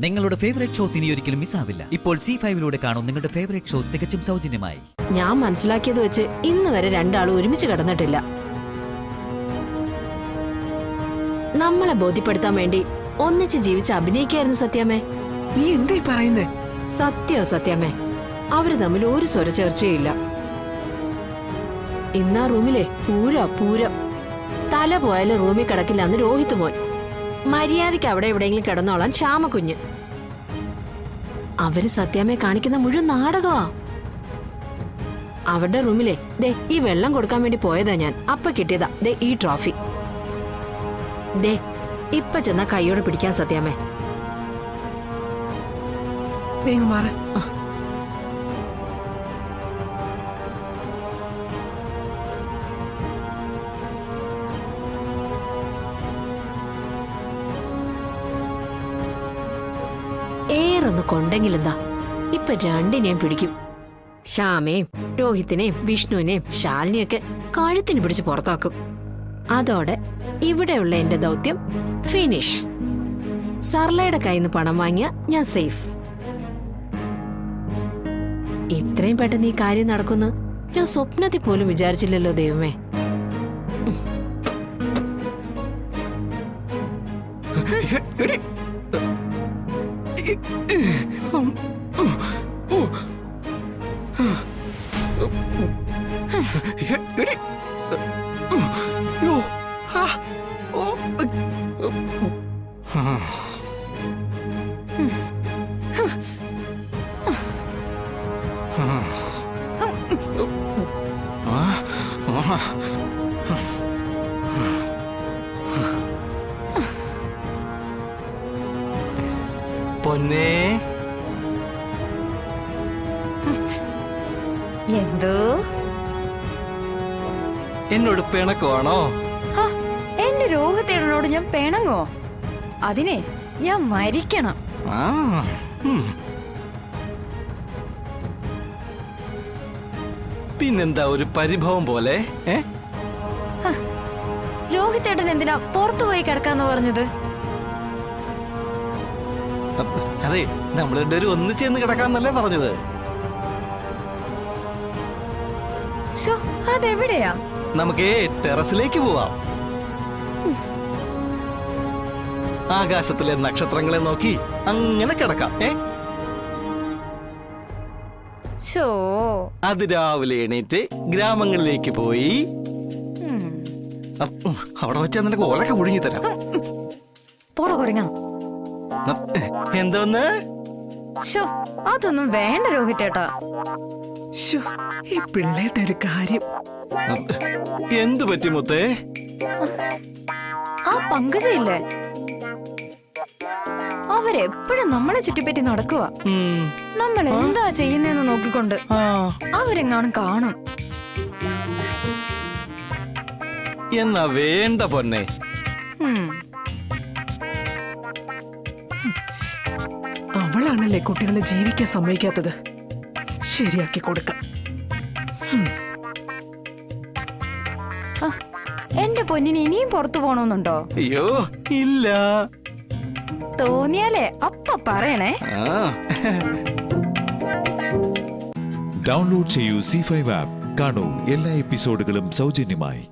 നിങ്ങളുടെ favourite shows ഇനി ഒരിക്കലും മിസ്സാവില്ല. ഇപ്പോൾ C5 കാണും നിങ്ങളുടെ ഫേവറേറ്റ് ഷോ തികച്ചും സൗജന്യമായി. ഞാൻ മനസ്സിലാക്കിയത് വെച്ച് ഇന്ന് വരെ രണ്ടാളും ഒരുമിച്ച് കിടന്നിട്ടില്ല. നമ്മളെ ബോധ്യപ്പെടുത്താൻ വേണ്ടി ഒന്നിച്ച് ജീവിച്ച് അഭിനയിക്കായിരുന്നു സത്യാമ്മേ. നീ എന്തായി പറയുന്നേ? സത്യാമ്മേ, അവര് തമ്മിൽ ഒരു സ്വരചേർച്ചയില്ല. ഇന്നാ റൂമിലെ പൂരം തല പോയാലും റൂമിൽ കിടക്കില്ല എന്ന് രോഹിത് മോൻ. മര്യാദയ്ക്ക് അവിടെ എവിടെയെങ്കിലും കിടന്നോളാൻ ശ്യാമക്കുഞ്ഞ്. അവര് സത്യാമ്മയെ കാണിക്കുന്ന മുഴുവൻ നാടകമാ. അവരുടെ റൂമിലെ ദേ ഈ വെള്ളം കൊടുക്കാൻ വേണ്ടി പോയതാ ഞാൻ. അപ്പ കിട്ടിയതാ ദേ ഈ ട്രോഫി. ദേ ഇപ്പൊ ചെന്നാ കൈയോടെ പിടിക്കാൻ സത്യാമ്മേ. ഏറൊന്ന് കൊണ്ടെങ്കിലെന്താ, ഇപ്പൊ രണ്ടിനെയും പിടിക്കും. ശ്യാമയും രോഹിത്തിനെയും വിഷ്ണുവിനെയും ശാലിനിയൊക്കെ കഴുത്തിന് പിടിച്ച് പുറത്താക്കും. അതോടെ ഇവിടെയുള്ള എന്റെ ദൗത്യം ഫിനിഷ്. സർലയുടെ കയ്യിൽ നിന്ന് പണം വാങ്ങിയ ഞാൻ സേഫ്. ഇത്രയും പെട്ടെന്ന് ഈ കാര്യം നടക്കുന്നു ഞാൻ സ്വപ്നത്തിൽ പോലും വിചാരിച്ചില്ലല്ലോ ദൈവമേ. പൊന്നേ, എന്തോ എന്നോട് പിണക്കമാണോ? എന്റെ രോഹിത്തേടനോട് ഞാൻ പിണങ്ങോ? അതിനെ ഞാൻ മരിക്കണം. പിന്നെന്താ ഒരു പരിഭവം പോലെ? രോഹിത്തേട്ടൻ എന്തിനാ പുറത്തുപോയി കിടക്കാന്ന് പറഞ്ഞത്? അതെ, നമ്മൾ രണ്ടുപേരും ഒന്നിച്ചേർന്ന് കിടക്കാന്നല്ലേ പറഞ്ഞത്? അതെവിടെയാ? നമുക്ക് ടെറസിലേക്ക് പോവാം. ആകാശത്തിലെ നക്ഷത്രങ്ങളെ നോക്കി അങ്ങനെ കിടക്കാം. അതിരാവിലെ എണീറ്റ് ഗ്രാമങ്ങളിലേക്ക് പോയി അവിടെ വെച്ചാൽ നിനക്ക് ഓലൊക്കെ ഒഴുകി തരാം. എന്തോന്ന്? അതൊന്നും വേണ്ട രോഹിത്തേട്ടാ. ഈ പിള്ളേരുടെ ഒരു കാര്യം. എന്തു പറ്റി മുത്തേ? ആ പങ്കജയില്ലേ, അവരെപ്പോഴും നമ്മളെ ചുറ്റിപ്പറ്റി നടക്കുക. നമ്മൾ എന്താ ചെയ്യുന്നതെന്ന് നോക്കിക്കൊണ്ട് അവരെങ്ങാനും കാണും. എന്നാ വേണ്ട പൊന്നെ. അവളാണല്ലേ കുട്ടികളെ ജീവിക്കാൻ സമ്മതിക്കാത്തത്. ശരിയാക്കി കൊടുക്കാം. എന്റെ പൊന്നിന് ഇനിയും പുറത്തു പോണോന്നുണ്ടോ? അയ്യോ ഇല്ല. തോന്നിയാലേ അപ്പ പറയണേ. ഡൗൺലോഡ് ചെയ്യൂ C5 ആപ്പ്. കാണൂ എല്ലാ എപ്പിസോഡുകളും സൗജന്യമായി.